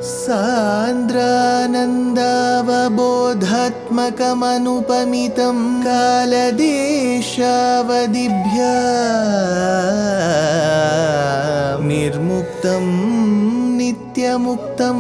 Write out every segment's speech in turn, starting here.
सान्द्रानन्दावबोधात्मकमनुपमितं कालदेशावदिभ्या निर्मुक्तं नित्यमुक्तं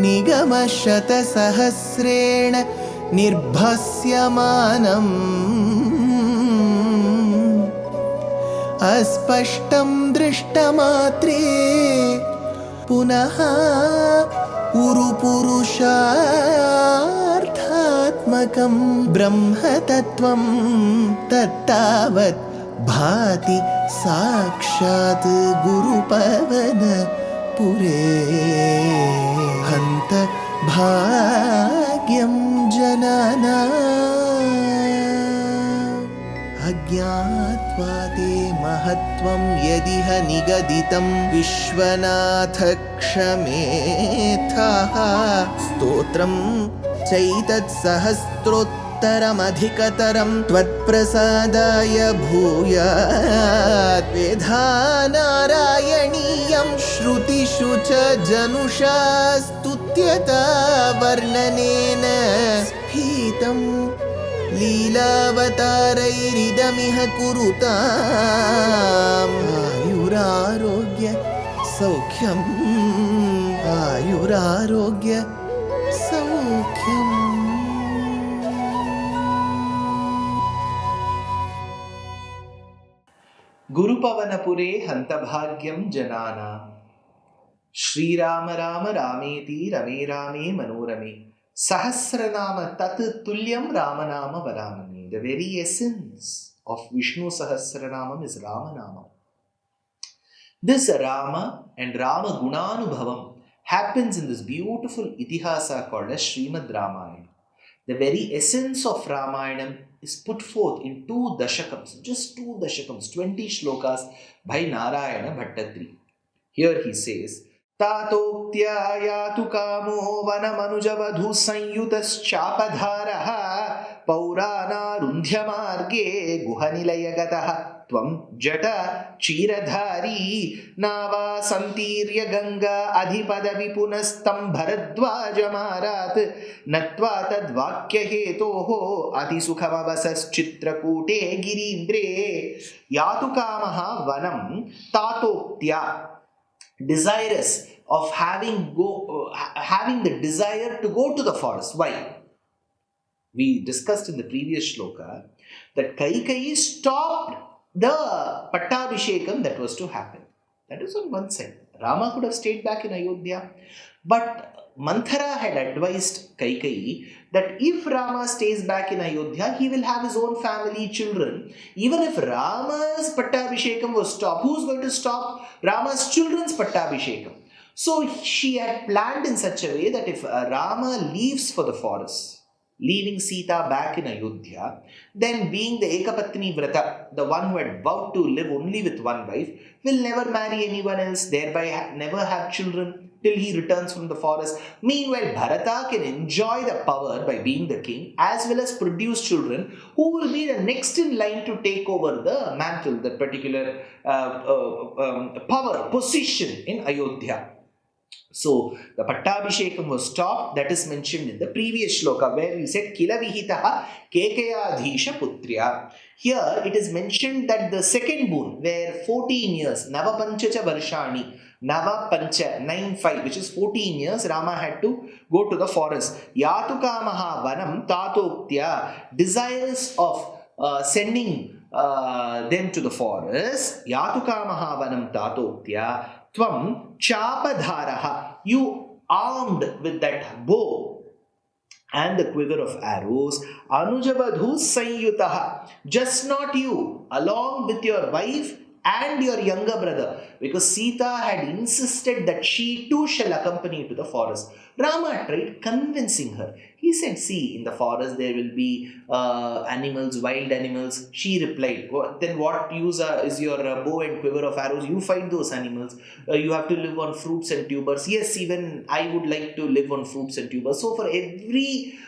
निगमशतसहस्रेण निर्भास्यमानम् अस्पष्टं दृष्टमात्रे पुनः उरुपुरुषार्थात्मकं ब्रह्मतत्त्वं तत्तावत् भाति साक्षात् गुरुपवनपुरे हन्त भाग्यं जनानाम् अज्ञात्वा ते महत्त्वं यदिह निगदितं विश्वनाथ क्षमेथः स्तोत्रं चैतत्सहस्रोत्तरमधिकतरं त्वत्प्रसादाय भूयात् वेधा नारायणीयं श्रुतिषु च जनुषा स्तुत्यता वर्णनेन स्फीतम् लीलावतारैरिदमिह कुरुताम् आयुरारोग्य सौख्यम् आयुरारोग्य सौख्यम्. गुरुपवनपुरे हन्तभाग्यं जनानां श्रीराम राम रामेति रमे रामे मनोरमे Sahasranama tat tulyam Ramanama Varamani. The very essence of Vishnu Sahasranamam is Ramanama. This Rama and Rama Gunanubhavam happens in this beautiful itihasa called as Śrīmad Ramayana. The very essence of Ramayana is put forth in 2 Dashakams, just 2 Dashakams, 20 shlokas by Nārāyaṇa Bhaṭṭatiri. Here he says, तातोक्त्या यातु कामो वनमनुजवधू संयुतश्चापधारः पौराणारुन्ध्यमार्गे गुहनिलयगतः त्वं जट क्षीरधारी नावा संतीर्य गंगा अधिपदविपुनस्तं भरद्वाजमारात् नत्वा तद्वाक्यहेतोः अतिसुखमवसश्चित्रकूटे गिरीन्द्रे यातु कामः वनं तातोक्त्या, desirous of having the desire to go to the forest. Why? We discussed in the previous shloka that Kaikeyi stopped the Pattabhishekam that was to happen. That is on one side. Rama could have stayed back in Ayodhya, but Manthara had advised Kaikeyi that if Rama stays back in Ayodhya, he will have his own family, children. Even if Rama's Pattabhishekam was stopped, who's going to stop Rama's children's Pattabhishekam? So she had planned in such a way that if Rama leaves for the forest, leaving Sita back in Ayodhya, then being the Ekapatni Vrata, the one who had vowed to live only with one wife, will never marry anyone else, thereby never have children till he returns from the forest. Meanwhile, Bharata can enjoy the power by being the king as well as produce children who will be the next in line to take over the mantle, that particular power, position in Ayodhya. So, the Pattabhishekam was stopped. That is mentioned in the previous shloka where we said Kila Vihitaha Kekayadhisha Putriya. Here it is mentioned that the second boon, where 14 years, Navapanchacha Varshani, Nava Pancha, 9-5, which is 14 years, Rama had to go to the forest. Yatukamaha Vanam Tatoktya, desires of sending them to the forest. Yatukamaha Vanam Tatoktya, Tvam Chapadharaha, you armed with that bow and the quiver of arrows, Anujavadhu Sanyutaha, just not you, along with your wife and your younger brother, because Sita had insisted that she too shall accompany to the forest. Rama tried convincing her. He said, see, in the forest there will be animals, wild animals. She replied, then what use is your bow and quiver of arrows? You fight those animals. You have to live on fruits and tubers. Yes, even I would like to live on fruits and tubers. So for every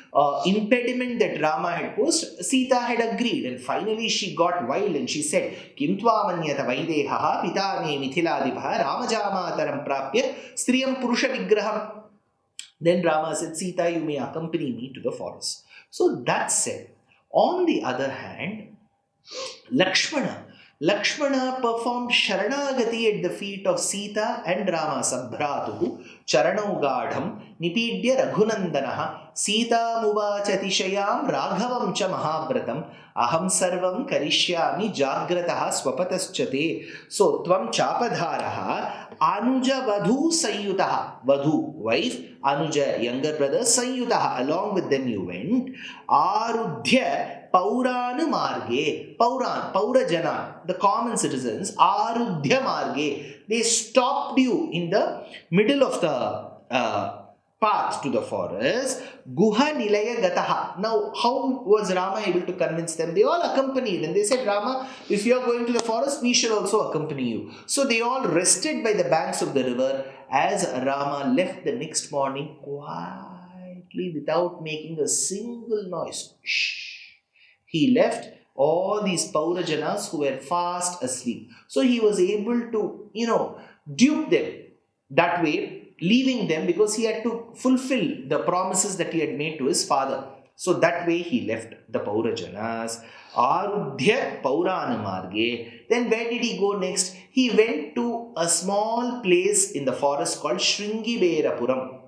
impediment that Rama had posed, Sita had agreed. And finally she got wild and she said, Kim tvamanyata vaidehaha pitame mithiladibha ramajamataram prapya striyam purusha vigraham. Then Rama said, Sita, you may accompany me to the forest. So that said, on the other hand, Lakshmana performed Sharanagati at the feet of Sita and Rama Sabhratuhu Charanau Gadham Nipidya Raghunandanaha Sita Muvachatishayam Raghavam Cha Mahabratam Aham Sarvam Karishyami Jagrataha Swapataschate. So Tvam Chapadharaha Anuja Vadhu Sayutaha. Vadhu, wife, Anuja, younger brother, Sayutaha. Along with them you went. Arudhya Pauranu Marge, Paurajana, the common citizens, Arudhya Marge, they stopped you in the middle of the path to the forest. Guha Nilaya Gataha. Now, how was Rama able to convince them? They all accompanied and they said, Rama, if you are going to the forest, we shall also accompany you. So they all rested by the banks of the river as Rama left the next morning quietly without making a single noise. Shh. He left all these Paurajanas who were fast asleep. So he was able to, dupe them that way, leaving them because he had to fulfill the promises that he had made to his father. So that way he left the Paurajanas. Arudhya Pauranamarge. Then where did he go next? He went to a small place in the forest called Shringiberapuram,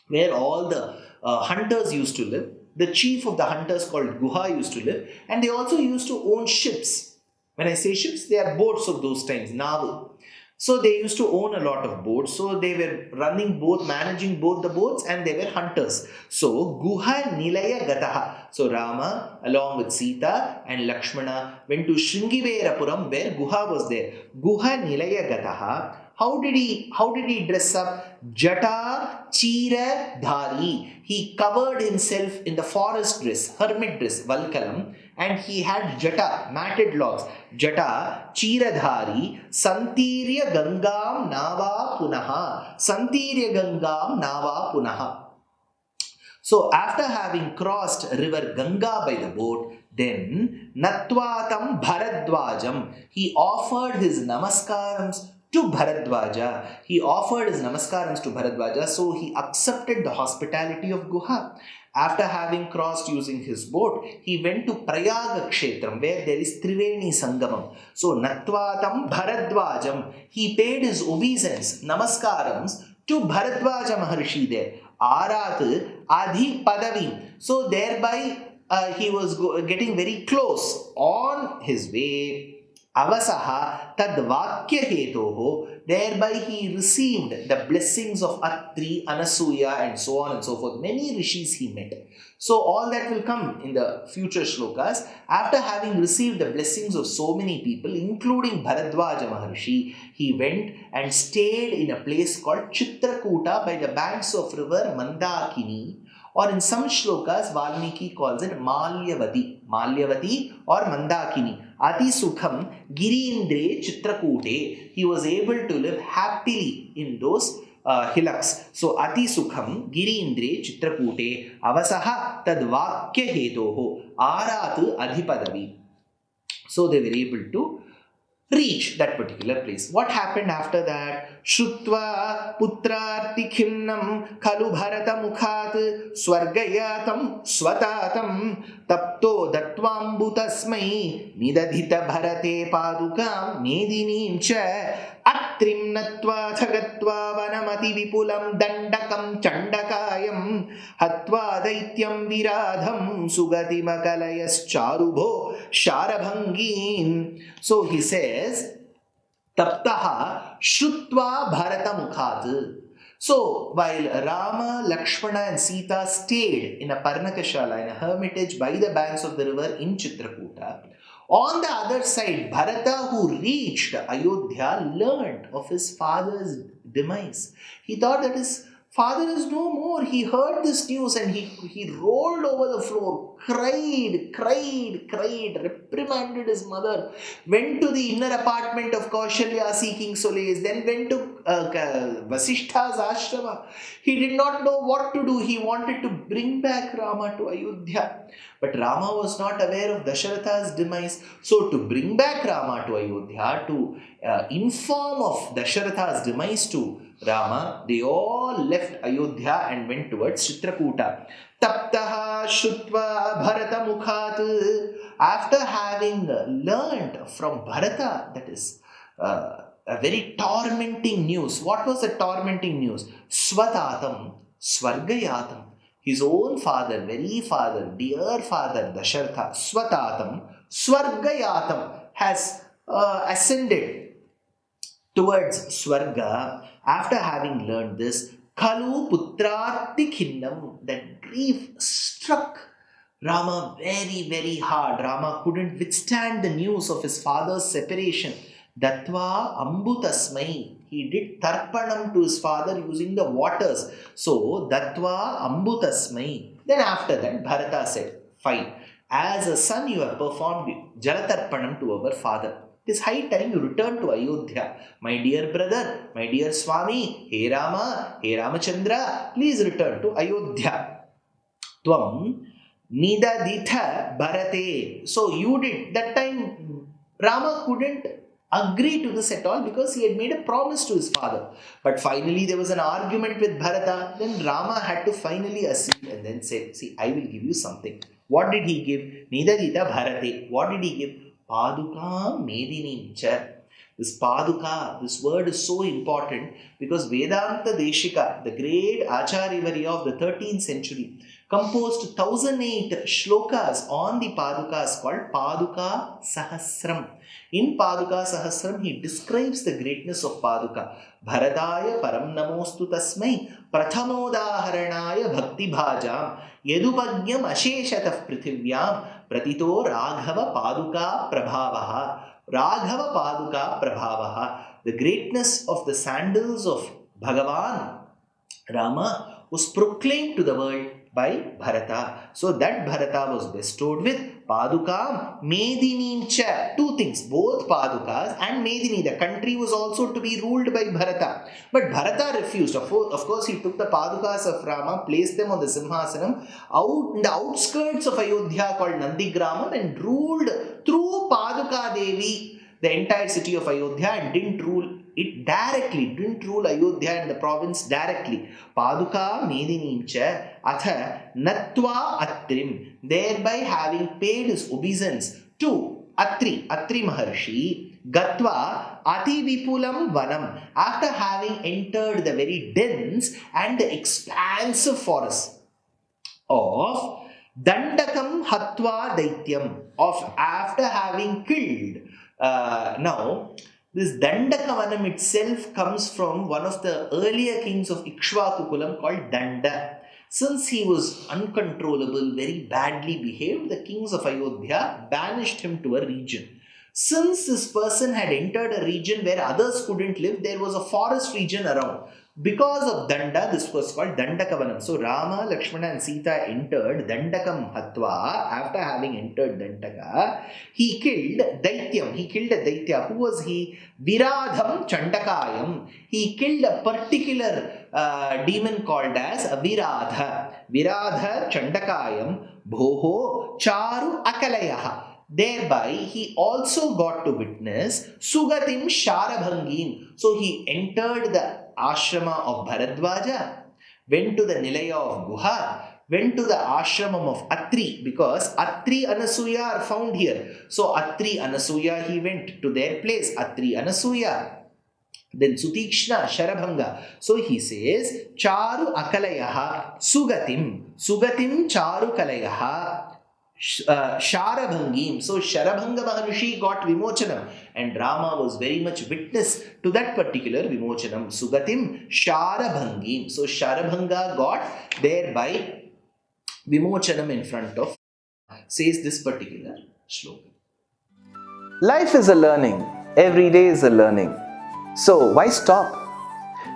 where all the hunters used to live. The chief of the hunters called Guha used to live, and they also used to own ships. When I say ships, they are boats of those times, naval. So they used to own a lot of boats. So they were managing both the boats, and they were hunters. So Guha Nilaya Gataha. So Rama, along with Sita and Lakshmana, went to Shringiverapuram where Guha was there. Guha Nilaya Gataha. How did he dress up? Jata Chira Dhari. He covered himself in the forest dress, hermit dress, Valkalam, and he had jata, matted locks. Jata Chira Dhari. Santirya Gangam Nava Punaha. Santirya Gangam Nava Punaha. So after having crossed river Ganga by the boat, then Natvatam Bharadvajam, he offered his namaskarams to Bharadvaja. So he accepted the hospitality of Guha. After having crossed using his boat, he went to Prayaga Kshetram where there is Triveni Sangamam. So Natvatam Bharadvajam, he paid his obeisance, namaskarams to Bharadvaja Maharshi there. Arat Adhi Padavim. So thereby he was getting very close on his way. Avasaha tadvakya hetoho, thereby he received the blessings of Atri, Anasuya and so on and so forth. Many rishis he met. So all that will come in the future shlokas. After having received the blessings of so many people, including Bharadvaja Maharshi, he went and stayed in a place called Chitrakuta by the banks of river Mandakini. Or in some shlokas, Valmiki calls it Malyavati or Mandakini. Ati Sukham Girindre Chitrakute. He was able to live happily in those hillocks. So Ati Sukham Girindre Chitrakute Avasaha Tadvakya Hetoho Arat Adhipadavi. So they were able to reach that particular place. What happened after that? Shrutva putrarti khimnam khalu bharata mukhat swargayatam swatatam tapto datvambutasmai nidadhita bharate padukam medinim cha atrim natva thagatva vanamati vipulam dandakam chandakayam hatva daityam viradham sugati makalayas charubho sharabhangin. So he says, Taptaha Shrutva Bharata Mukhat. So while Rama, Lakshmana and Sita stayed in a Parnakashala, in a hermitage by the banks of the river in Chitrakuta, on the other side, Bharata, who reached Ayodhya, learned of his father's demise. He thought that his Father is no more. He heard this news and he rolled over the floor, cried, reprimanded his mother, went to the inner apartment of Kaushalya seeking solace, then went to Vasishtha's ashrama. He did not know what to do. He wanted to bring back Rama to Ayodhya. But Rama was not aware of Dasharatha's demise. So to bring back Rama to Ayodhya, to inform of Dasharatha's demise to Rama, they all left Ayodhya and went towards Chitrakuta. Taptaha Shutva Bharata Mukhat. After having learned from Bharata, that is a very tormenting news. What was the tormenting news? Swatatam, Swargayatam. His own father, very father, dear father Dasharatha, Swatatam, Swargayatam, has ascended towards Swarga. After having learned this, Kalu Putrarti Khinnam, that grief struck Rama very hard. Rama couldn't withstand the news of his father's separation. Datva Ambutasmai. He did tarpanam to his father using the waters. So, Datva Ambutasmai. Then after that, Bharata said, fine. As a son, you have performed Jalatarpanam to our father. It is high time you return to Ayodhya. My dear brother, my dear Swami, Hey Rama, Hey Ramachandra, please return to Ayodhya. Tvam Nidaditha Bharate. So you did. That time Rama couldn't agree to this at all because he had made a promise to his father. But finally there was an argument with Bharata. Then Rama had to finally accede and then said, see, I will give you something. What did he give? Nidadita Bharate. What did he give? Paduka Medinim Cha. This Paduka, this word is so important because Vedanta Deshika, the great Acharyavarya of the 13th century, composed 1008 shlokas on the Padukas called Paduka Sahasram. In Paduka Sahasram, he describes the greatness of Paduka. Bharadaya param namostu tasmai prathamodaharanaya bhakti bhajam yedupanyam asheshatah prithivyam pratito raghava paduka prabhavaha. Raghava paduka prabhavaha. The greatness of the sandals of Bhagavan Rama was proclaimed to the world by Bharata. So that Bharata was bestowed with Padukam Medinim Cha. Two things, both Padukas and Medini. The country was also to be ruled by Bharata. But Bharata refused. Of course, he took the Padukas of Rama, placed them on the Simhasanam out in the outskirts of Ayodhya called Nandigramam and ruled through Paduka Devi the entire city of Ayodhya and didn't rule it directly, didn't rule Ayodhya and the province directly. Paduka Medinincha Atha Natva Atrim, thereby having paid his obeisance to Atri Maharshi, Gatva Ati Vipulam Vanam, after having entered the very dense and expansive forest of Dandakam Hatva Daityam, of after having killed. Now, this Dandakavanam itself comes from one of the earlier kings of Ikshvakukulam called Danda. Since he was uncontrollable, very badly behaved, the kings of Ayodhya banished him to a region. Since this person had entered a region where others couldn't live, there was a forest region around. Because of Danda, this was called Dandakavanam. So Rama, Lakshmana and Sita entered Dandakam Hatva. After having entered Dandaka, he killed Daityam. He killed a Daitya. Who was he? Viradham Chandakayam. He killed a particular demon called as Viradha. Viradha Chandakayam Bhoho Charu Akalayaha. Thereby, he also got to witness Sugatim Sharabhangim. So he entered the ashrama of Bharadvaja, went to the Nilaya of Guha, went to the ashramam of Atri, because Atri Anasuya are found here. So Atri Anasuya, he went to their place, Atri Anasuya. Then Sutikshna Sharabhanga. So he says, Charu Akalayaha Sugatim Charu Kalayaha Sharabhangim. So Sharabhanga Maharishi got Vimochanam and Rama was very much witness to that particular Vimochanam. Sugatim Sharabhangim. So Sharabhanga got thereby Vimochanam in front of, says this particular shloka. Life is a learning. Every day is a learning. So why stop?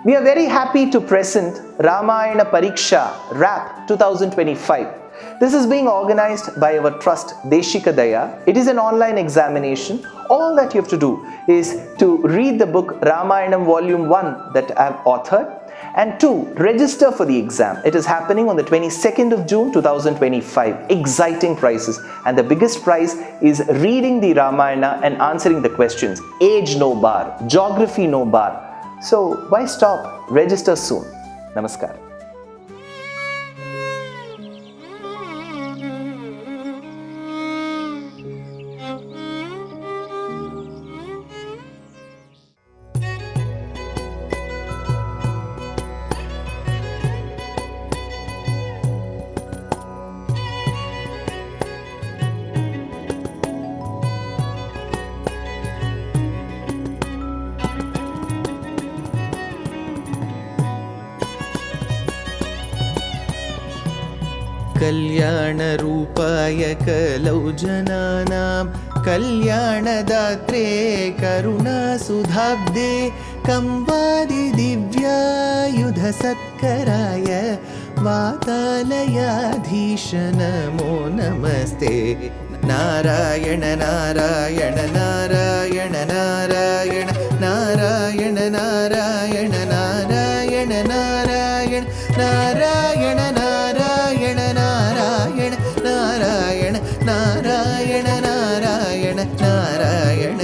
We are very happy to present Ramayana Pariksha RAP 2025. This is being organized by our trust Deshika Daya. It is an online examination. All that you have to do is to read the book Ramayanam Volume 1 that I have authored, and 2, register for the exam. It is happening on the 22nd of June 2025. Exciting prizes, and the biggest prize is reading the Ramayana and answering the questions. Age no bar, geography no bar. So why stop? Register soon. Namaskar. कल्याणरूपाय कलौ जनानां कल्याणदात्रे करुणासुधाब्दे कंवादिदिव्यायुधसत्कराय वातालयाधीश नमो नमस्ते नारायण नारायण नारायण नारायण नारायण नारायण नारायण नारायण नारायण नारायण नारायण नारायण नारायण नारायण नारायण